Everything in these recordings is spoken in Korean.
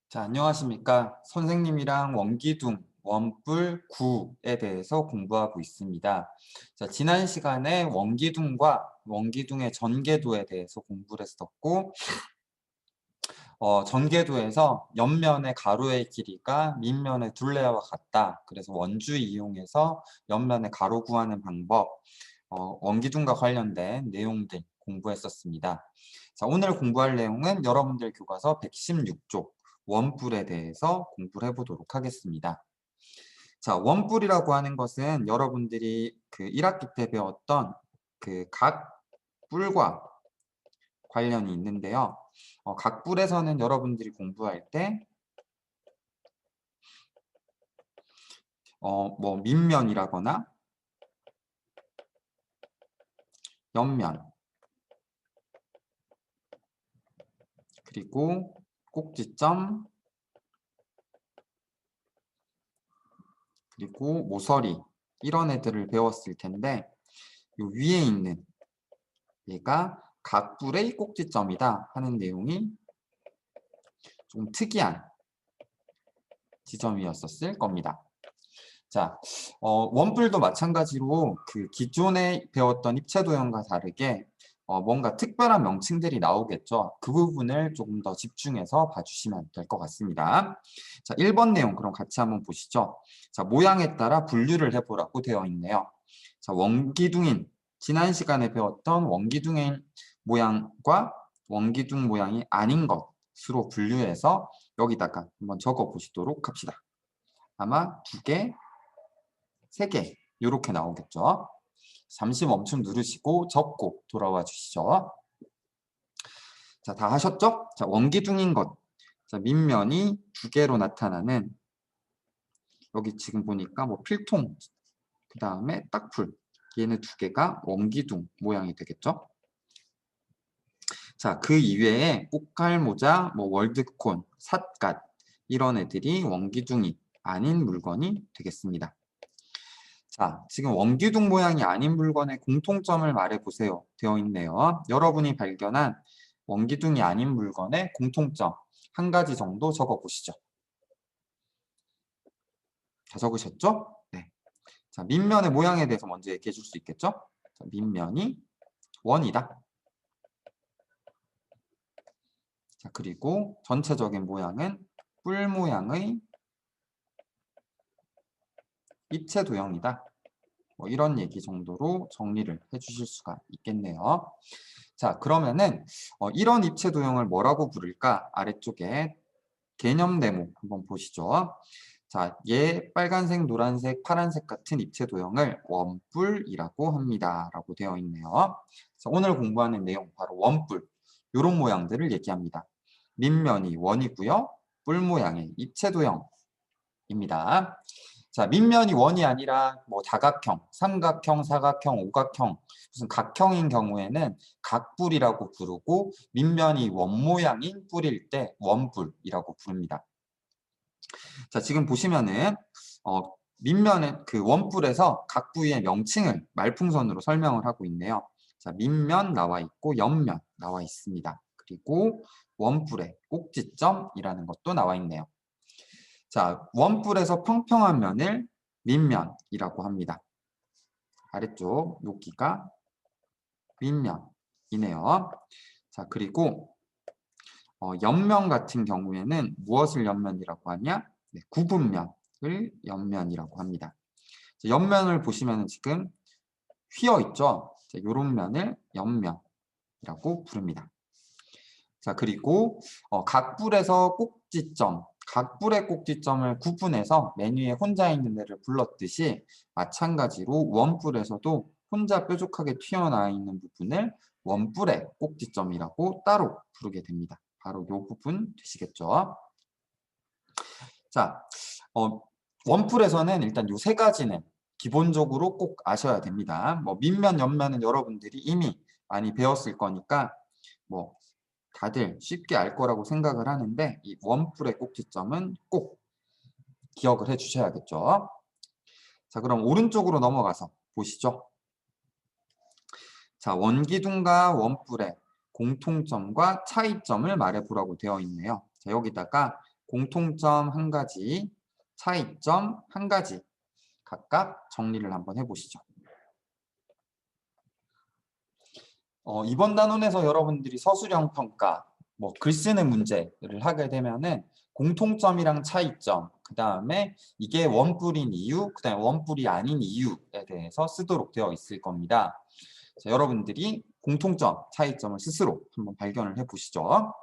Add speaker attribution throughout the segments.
Speaker 1: 자, 안녕하십니까. 선생님이랑 원기둥, 원뿔, 구에 대해서 공부하고 있습니다. 자, 지난 시간에 원기둥과 원기둥의 전개도에 대해서 공부를 했었고, 전개도에서 옆면의 가로의 길이가 밑면의 둘레와 같다. 그래서 원주 이용해서 옆면의 가로 구하는 방법, 원기둥과 관련된 내용들 공부했었습니다. 자, 오늘 공부할 내용은 여러분들 교과서 116쪽 원뿔에 대해서 공부를 해보도록 하겠습니다. 자, 원뿔이라고 하는 것은 여러분들이 그 1학기 때 배웠던 그 각 뿔과 관련이 있는데요. 각 뿔에서는 여러분들이 공부할 때 뭐 밑면이라거나 옆면, 그리고 꼭지점, 그리고 모서리 이런 애들을 배웠을 텐데 요 위에 있는 얘가 각뿔의 꼭지점이다 하는 내용이 좀 특이한 지점이었었을 겁니다. 자, 원뿔도 마찬가지로 그 기존에 배웠던 입체도형과 다르게 뭔가 특별한 명칭들이 나오겠죠. 그 부분을 조금 더 집중해서 봐주시면 될 것 같습니다. 자, 1번 내용 그럼 같이 한번 보시죠. 자, 모양에 따라 분류를 해보라고 되어 있네요. 자, 원기둥인, 지난 시간에 배웠던 원기둥인 모양과 원기둥 모양이 아닌 것으로 분류해서 여기다가 한번 적어 보시도록 합시다. 아마 2개, 3개 이렇게 나오겠죠. 잠시 멈춤 누르시고 접고 돌아와 주시죠. 자, 다 하셨죠? 자, 원기둥인 것. 자, 밑면이 2개로 나타나는 여기 지금 보니까 뭐 필통, 그 다음에 딱풀. 얘는 2개가 원기둥 모양이 되겠죠? 자, 그 이외에 꽃갈모자, 뭐 월드콘, 삿갓 이런 애들이 원기둥이 아닌 물건이 되겠습니다. 자, 지금 원기둥 모양이 아닌 물건의 공통점을 말해보세요. 되어 있네요. 여러분이 발견한 원기둥이 아닌 물건의 공통점 한 가지 정도 적어보시죠. 다 적으셨죠? 네. 자, 밑면의 모양에 대해서 먼저 얘기해 줄 수 있겠죠? 자, 밑면이 원이다. 자, 그리고 전체적인 모양은 뿔 모양의 입체 도형이다. 뭐 이런 얘기 정도로 정리를 해주실 수가 있겠네요. 자, 그러면은 이런 입체 도형을 뭐라고 부를까? 아래쪽에 개념 네모 한번 보시죠. 자, 얘 빨간색, 노란색, 파란색 같은 입체 도형을 원뿔이라고 합니다. 라고 되어 있네요. 자, 오늘 공부하는 내용 바로 원뿔. 이런 모양들을 얘기합니다. 밑면이 원이고요. 뿔 모양의 입체 도형입니다. 자, 밑면이 원이 아니라 뭐 다각형, 삼각형, 사각형, 오각형, 무슨 각형인 경우에는 각뿔이라고 부르고 밑면이 원 모양인 뿔일 때 원뿔이라고 부릅니다. 자, 지금 보시면은 밑면의 그 원뿔에서 각 부위의 명칭을 말풍선으로 설명을 하고 있네요. 자, 밑면 나와 있고 옆면 나와 있습니다. 그리고 원뿔의 꼭지점이라는 것도 나와 있네요. 자, 원뿔에서 평평한 면을 밑면이라고 합니다. 아래쪽 여기가 밑면이네요. 자, 그리고 옆면 같은 경우에는 무엇을 옆면이라고 하냐? 네, 구분면을 옆면이라고 합니다. 자, 옆면을 보시면 지금 휘어 있죠? 이런 면을 옆면이라고 부릅니다. 자, 그리고 각뿔에서 꼭지점, 각뿔의 꼭지점을 구분해서 맨 위에 혼자 있는 애를 불렀듯이 마찬가지로 원뿔에서도 혼자 뾰족하게 튀어나와 있는 부분을 원뿔의 꼭지점이라고 따로 부르게 됩니다. 바로 이 부분 되시겠죠? 자, 원뿔에서는 일단 이 3가지는 기본적으로 꼭 아셔야 됩니다. 뭐 밑면, 옆면은 여러분들이 이미 많이 배웠을 거니까 뭐 다들 쉽게 알 거라고 생각을 하는데 이 원뿔의 꼭지점은 꼭 기억을 해 주셔야겠죠. 자, 그럼 오른쪽으로 넘어가서 보시죠. 자, 원기둥과 원뿔의 공통점과 차이점을 말해보라고 되어 있네요. 자, 여기다가 공통점 한 가지, 차이점 한 가지 각각 정리를 한번 해보시죠. 이번 단원에서 여러분들이 서술형 평가, 글 쓰는 문제를 하게 되면은 공통점이랑 차이점, 그 다음에 이게 원뿔인 이유, 그 다음에 원뿔이 아닌 이유에 대해서 쓰도록 되어 있을 겁니다. 자, 여러분들이 공통점, 차이점을 스스로 한번 발견을 해보시죠.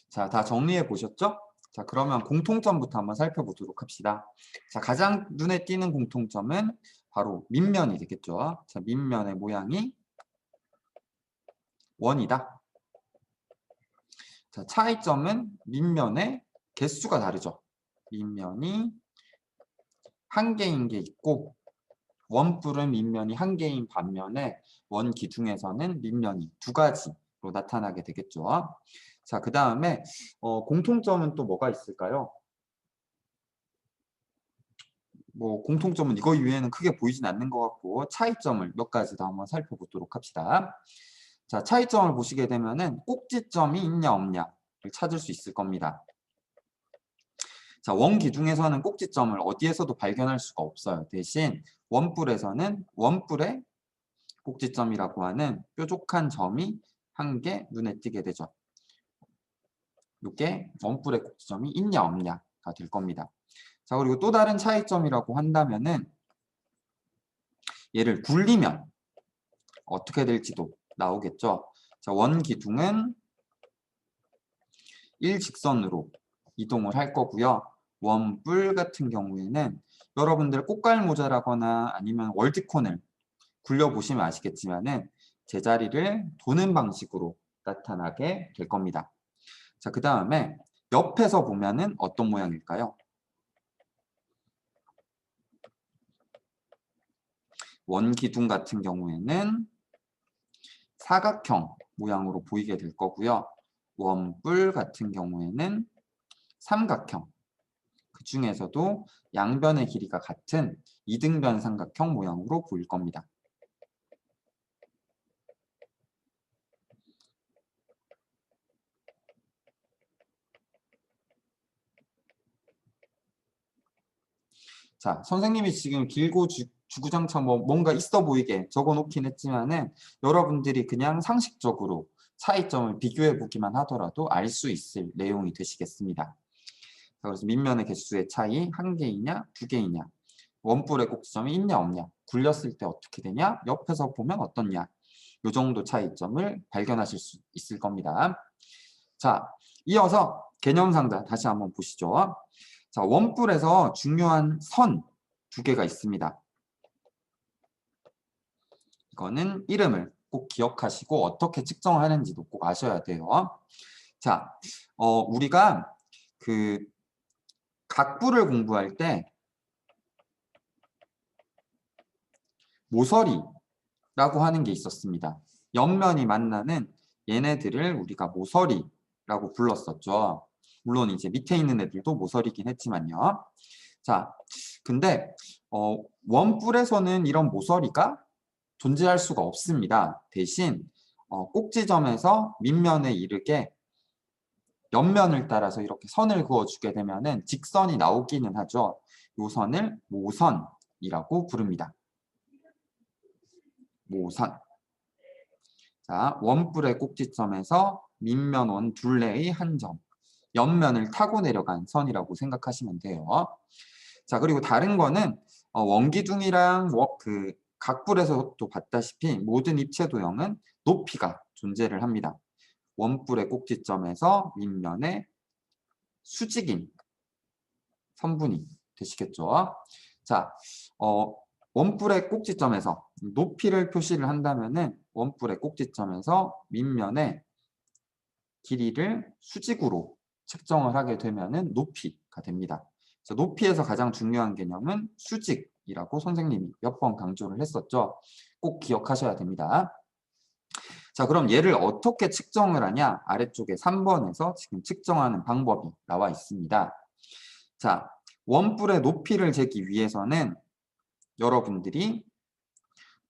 Speaker 1: 자, 다 정리해 보셨죠? 자, 그러면 공통점부터 한번 살펴보도록 합시다. 자, 가장 눈에 띄는 공통점은 바로 밑면이 되겠죠. 자, 밑면의 모양이 원이다. 자, 차이점은 밑면의 개수가 다르죠. 밑면이 한 개인 게 있고 원뿔은 밑면이 한 개인 반면에 원 기둥에서는 밑면이 두 가지로 나타나게 되겠죠. 자, 그 다음에 공통점은 또 뭐가 있을까요? 공통점은 이거 이외에는 크게 보이진 않는 것 같고 차이점을 몇 가지 더 한번 살펴보도록 합시다. 자, 차이점을 보시게 되면은 꼭지점이 있냐 없냐를 찾을 수 있을 겁니다. 자, 원 기둥에서는 꼭지점을 어디에서도 발견할 수가 없어요. 대신 원뿔에서는 원뿔의 꼭지점이라고 하는 뾰족한 점이 한 개 눈에 띄게 되죠. 이게 원뿔의 꼭지점이 있냐 없냐가 될 겁니다. 자, 그리고 또 다른 차이점이라고 한다면은 얘를 굴리면 어떻게 될지도 나오겠죠. 자, 원 기둥은 일직선으로 이동을 할 거고요. 원뿔 같은 경우에는 여러분들 꽃갈모자라거나 아니면 월드콘을 굴려보시면 아시겠지만은 제자리를 도는 방식으로 나타나게 될 겁니다. 자, 그 다음에 옆에서 보면은 어떤 모양일까요? 원기둥 같은 경우에는 사각형 모양으로 보이게 될 거고요. 원뿔 같은 경우에는 삼각형, 그 중에서도 양변의 길이가 같은 이등변 삼각형 모양으로 보일 겁니다. 자, 선생님이 지금 길고 주구장창 뭔가 있어 보이게 적어 놓긴 했지만은 여러분들이 그냥 상식적으로 차이점을 비교해 보기만 하더라도 알 수 있을 내용이 되시겠습니다. 그래서 밑면의 개수의 차이 한 개이냐 두 개이냐, 원뿔의 꼭지점이 있냐 없냐, 굴렸을 때 어떻게 되냐, 옆에서 보면 어떻냐, 이 정도 차이점을 발견하실 수 있을 겁니다. 자, 이어서 개념상자 다시 한번 보시죠. 자, 원뿔에서 중요한 선 두 개가 있습니다. 이거는 이름을 꼭 기억하시고 어떻게 측정하는지도 꼭 아셔야 돼요. 자, 우리가 그 각부를 공부할 때 모서리라고 하는 게 있었습니다. 옆면이 만나는 얘네들을 우리가 모서리라고 불렀었죠. 물론 이제 밑에 있는 애들도 모서리긴 했지만요. 자, 근데 원뿔에서는 이런 모서리가 존재할 수가 없습니다. 대신 꼭지점에서 밑면에 이르게 옆면을 따라서 이렇게 선을 그어주게 되면은 직선이 나오기는 하죠. 이 선을 모선이라고 부릅니다. 모선. 자, 원뿔의 꼭지점에서 밑면 원 둘레의 한 점, 옆면을 타고 내려간 선이라고 생각하시면 돼요. 자, 그리고 다른 거는 원기둥이랑 그 각뿔에서도 봤다시피 모든 입체 도형은 높이가 존재를 합니다. 원뿔의 꼭지점에서 밑면에 수직인 선분이 되시겠죠. 자, 원뿔의 꼭지점에서 높이를 표시를 한다면은 원뿔의 꼭지점에서 밑면에 길이를 수직으로 측정을 하게 되면은 높이가 됩니다. 그래서 높이에서 가장 중요한 개념은 수직이라고 선생님이 몇 번 강조를 했었죠. 꼭 기억하셔야 됩니다. 자, 그럼 얘를 어떻게 측정을 하냐? 아래쪽에 3번에서 지금 측정하는 방법이 나와 있습니다. 자, 원뿔의 높이를 재기 위해서는 여러분들이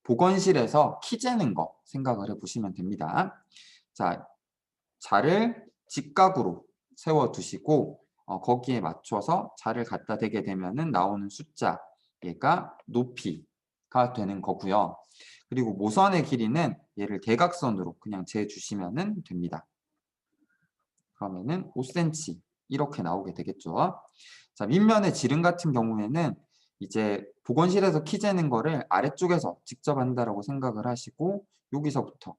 Speaker 1: 보건실에서 키 재는 거 생각을 해보시면 됩니다. 자, 자를 직각으로 세워두시고 거기에 맞춰서 자를 갖다 대게 되면은 나오는 숫자 얘가 높이가 되는 거고요. 그리고 모선의 길이는 얘를 대각선으로 그냥 재주시면 됩니다. 그러면은 5cm 이렇게 나오게 되겠죠. 자, 밑면의 지름 같은 경우에는 이제 보건실에서 키 재는 거를 아래쪽에서 직접 한다라고 생각을 하시고 여기서부터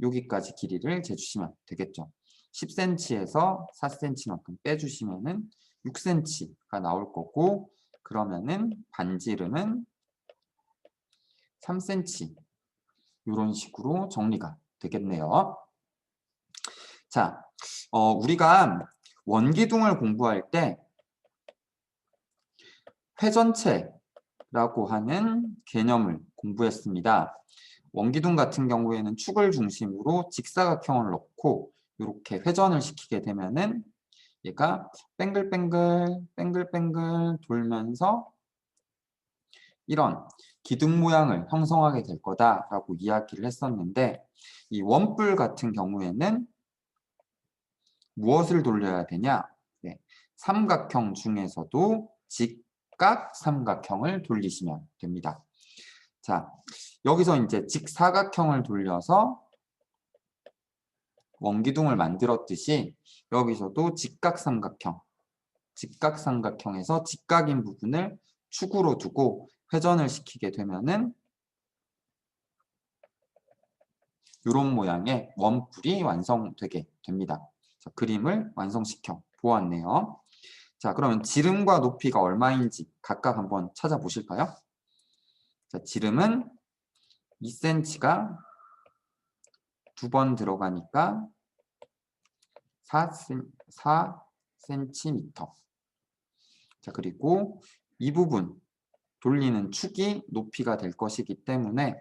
Speaker 1: 여기까지 길이를 재주시면 되겠죠. 10cm에서 4cm만큼 빼주시면은 6cm가 나올 거고 그러면은 반지름은 3cm 이런 식으로 정리가 되겠네요. 자, 우리가 원기둥을 공부할 때 회전체라고 하는 개념을 공부했습니다. 원기둥 같은 경우에는 축을 중심으로 직사각형을 넣고 이렇게 회전을 시키게 되면은 얘가 뱅글뱅글 돌면서 이런 기둥 모양을 형성하게 될 거다라고 이야기를 했었는데 이 원뿔 같은 경우에는 무엇을 돌려야 되냐? 네, 삼각형 중에서도 직각 삼각형을 돌리시면 됩니다. 자, 여기서 이제 직사각형을 돌려서 원기둥을 만들었듯이 여기서도 직각삼각형에서 직각인 부분을 축으로 두고 회전을 시키게 되면은 이런 모양의 원뿔이 완성되게 됩니다. 자, 그림을 완성시켜 보았네요. 자, 그러면 지름과 높이가 얼마인지 각각 한번 찾아보실까요? 자, 지름은 2cm가 2번 들어가니까 4cm. 자, 그리고 이 부분 돌리는 축이 높이가 될 것이기 때문에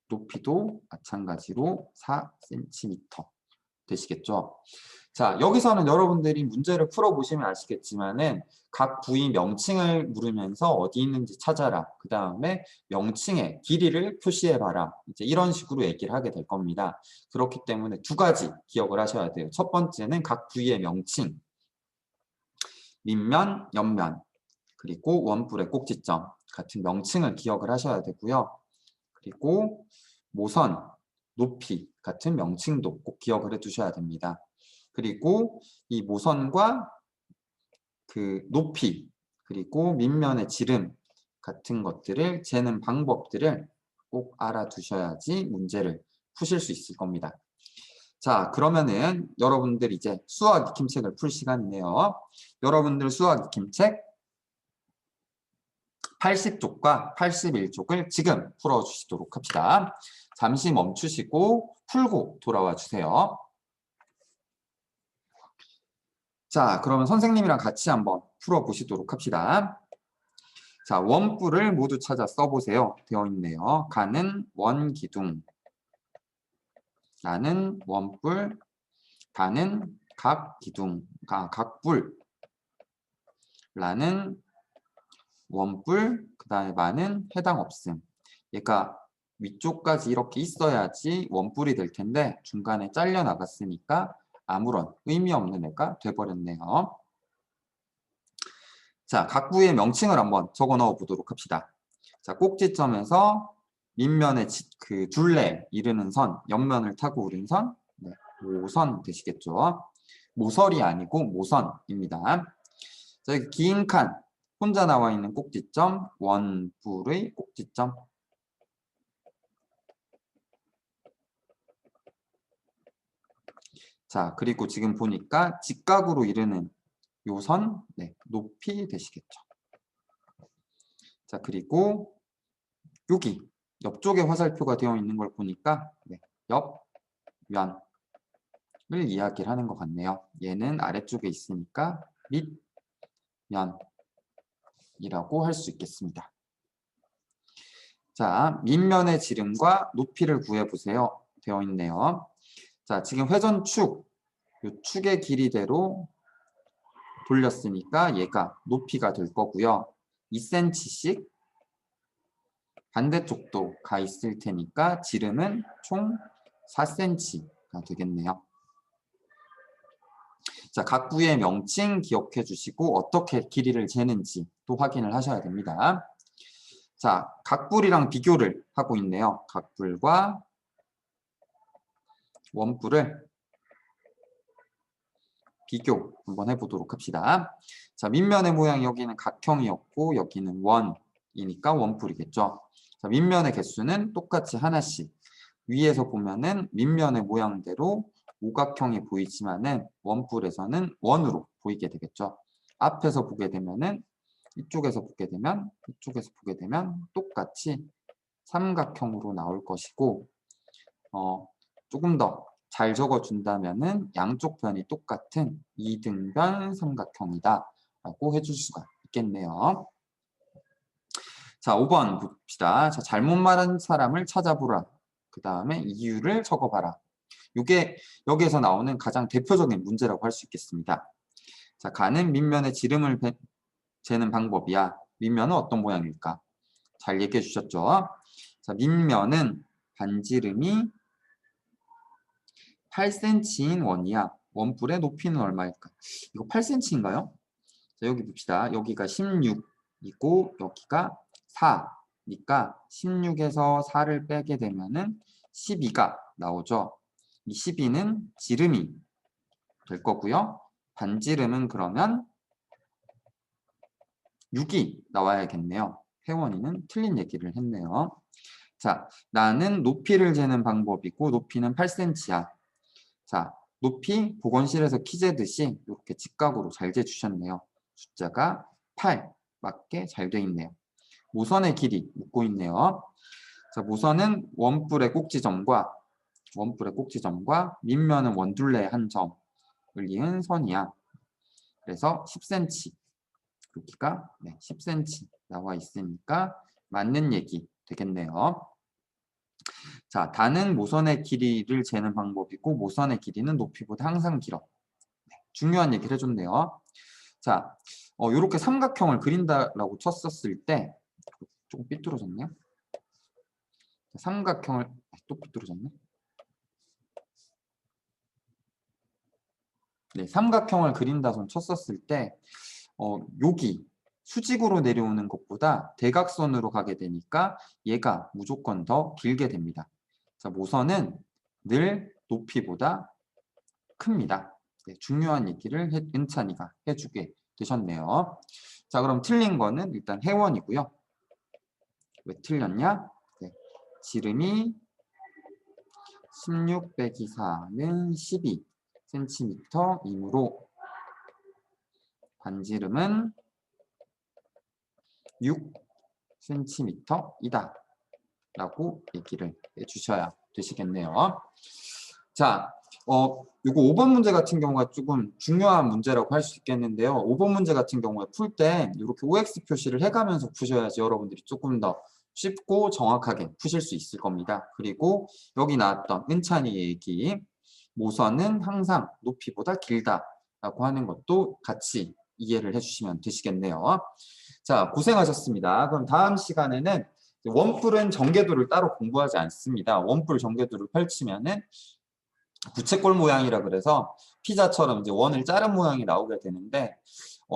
Speaker 1: 높이도 마찬가지로 4cm 되시겠죠. 자, 여기서는 여러분들이 문제를 풀어보시면 아시겠지만은 각 부위 명칭을 물으면서 어디 있는지 찾아라. 그 다음에 명칭의 길이를 표시해봐라. 이제 이런 식으로 얘기를 하게 될 겁니다. 그렇기 때문에 두 가지 기억을 하셔야 돼요. 첫 번째는 각 부위의 명칭, 밑면, 옆면, 그리고 원뿔의 꼭지점 같은 명칭을 기억을 하셔야 되고요. 그리고 모선, 높이 같은 명칭도 꼭 기억을 해두셔야 됩니다. 그리고 이 모선과 그 높이 그리고 밑면의 지름 같은 것들을 재는 방법들을 꼭 알아두셔야지 문제를 푸실 수 있을 겁니다. 자, 그러면은 여러분들 이제 수학 익힘책을 풀 시간이네요. 여러분들 수학 익힘책 80쪽과 81쪽을 지금 풀어주시도록 합시다. 잠시 멈추시고 풀고 돌아와 주세요. 자, 그러면 선생님이랑 같이 한번 풀어보시도록 합시다. 자, 원뿔을 모두 찾아 써보세요. 되어 있네요. 가는 원기둥, 나는 원뿔, 다는 각기둥, 각뿔, 라는 원뿔, 그 다음에 마는 해당 없음. 얘가 위쪽까지 이렇게 있어야지 원뿔이 될 텐데 중간에 잘려 나갔으니까 아무런 의미 없는 애가 돼버렸네요. 자, 각 부위의 명칭을 한번 적어 넣어 보도록 합시다. 자, 꼭지점에서 밑면의 그 둘레 이르는 선, 옆면을 타고 오른 선, 네, 모선 되시겠죠. 모설이 아니고 모선입니다. 자, 여기 긴 칸, 혼자 나와 있는 꼭지점, 원뿔의 꼭지점. 자, 그리고 지금 보니까 직각으로 이르는 요 선, 네, 높이 되시겠죠. 자, 그리고 여기 옆쪽에 화살표가 되어 있는 걸 보니까 네, 옆면을 이야기를 하는 것 같네요. 얘는 아래쪽에 있으니까 밑면이라고 할 수 있겠습니다. 자, 밑면의 지름과 높이를 구해보세요. 되어 있네요. 자, 지금 회전축, 이 축의 길이대로 돌렸으니까 얘가 높이가 될 거고요. 2cm씩 반대쪽도 가 있을 테니까 지름은 총 4cm가 되겠네요. 자, 각 부위의 명칭 기억해 주시고 어떻게 길이를 재는지 또 확인을 하셔야 됩니다. 자, 각불이랑 비교를 하고 있네요. 각불과 원불을 비교 한번 해보도록 합시다. 자, 밑면의 모양이 여기는 각형이었고 여기는 원이니까 원불이겠죠. 자, 밑면의 개수는 똑같이 하나씩. 위에서 보면은 밑면의 모양대로 오각형이 보이지만은 원뿔에서는 원으로 보이게 되겠죠. 앞에서 보게 되면은 이쪽에서 보게 되면 이쪽에서 보게 되면 똑같이 삼각형으로 나올 것이고 조금 더 잘 적어준다면은 양쪽 편이 똑같은 이등변 삼각형이다 라고 해줄 수가 있겠네요. 자, 5번 봅시다. 자, 잘못 말한 사람을 찾아보라. 그 다음에 이유를 적어봐라. 이게 여기에서 나오는 가장 대표적인 문제라고 할 수 있겠습니다. 자, 가는 밑면의 지름을 재는 방법이야. 밑면은 어떤 모양일까? 잘 얘기해 주셨죠? 자, 밑면은 반지름이 8cm인 원이야. 원뿔의 높이는 얼마일까? 이거 8cm인가요? 자, 여기 봅시다. 여기가 16이고 여기가 4니까 16에서 4를 빼게 되면은 12가 나오죠. 이 12는 지름이 될 거고요. 반지름은 그러면 6이 나와야겠네요. 혜원이는 틀린 얘기를 했네요. 자, 나는 높이를 재는 방법이고 높이는 8cm야. 자, 높이 보건실에서 키 재듯이 이렇게 직각으로 잘 재주셨네요. 숫자가 8 맞게 잘 돼 있네요. 모선의 길이 묻고 있네요. 자, 모선은 원뿔의 꼭지점과 밑면은 원둘레의 한 점을 이은 선이야. 그래서 10cm 여기가 10cm 나와 있으니까 맞는 얘기 되겠네요. 자, 단은 모선의 길이를 재는 방법이고 모선의 길이는 높이보다 항상 길어. 중요한 얘기를 해줬네요. 자, 이렇게 삼각형을 그린다라고 쳤었을 때 조금 삐뚤어졌네요. 삼각형을 또 삐뚤어졌네. 네, 삼각형을 그린다 손 쳤었을 때 여기 수직으로 내려오는 것보다 대각선으로 가게 되니까 얘가 무조건 더 길게 됩니다. 자, 모선은 늘 높이보다 큽니다. 네, 중요한 얘기를 은찬이가 해주게 되셨네요. 자, 그럼 틀린 거는 일단 혜원이고요. 왜 틀렸냐? 네, 지름이 16 빼기 4는 12cm이므로 반지름은 6cm이다 라고 얘기를 해주셔야 되시겠네요. 자, 이거 5번 문제 같은 경우가 조금 중요한 문제라고 할 수 있겠는데요. 5번 문제 같은 경우에 풀 때 이렇게 OX 표시를 해가면서 푸셔야지 여러분들이 조금 더 쉽고 정확하게 푸실 수 있을 겁니다. 그리고 여기 나왔던 은찬이의 얘기, 모선은 항상 높이보다 길다라고 하는 것도 같이 이해를 해주시면 되시겠네요. 자, 고생하셨습니다. 그럼 다음 시간에는 원뿔은 전개도를 따로 공부하지 않습니다. 원뿔 전개도를 펼치면은 부채꼴 모양이라 그래서 피자처럼 이제 원을 자른 모양이 나오게 되는데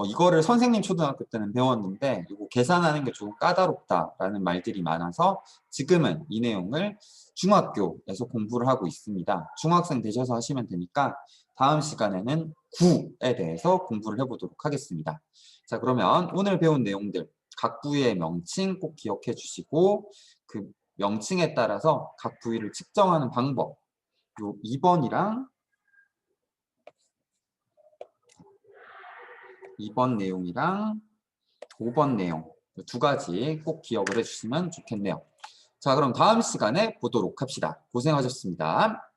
Speaker 1: 이거를 선생님 초등학교 때는 배웠는데 이거 계산하는 게 조금 까다롭다라는 말들이 많아서 지금은 이 내용을 중학교에서 공부를 하고 있습니다. 중학생 되셔서 하시면 되니까 다음 시간에는 구에 대해서 공부를 해보도록 하겠습니다. 자, 그러면 오늘 배운 내용들 각 부위의 명칭 꼭 기억해 주시고 그 명칭에 따라서 각 부위를 측정하는 방법 요 2번이랑 2번 내용이랑 5번 내용 두 가지 꼭 기억을 해주시면 좋겠네요. 자, 그럼 다음 시간에 보도록 합시다. 고생하셨습니다.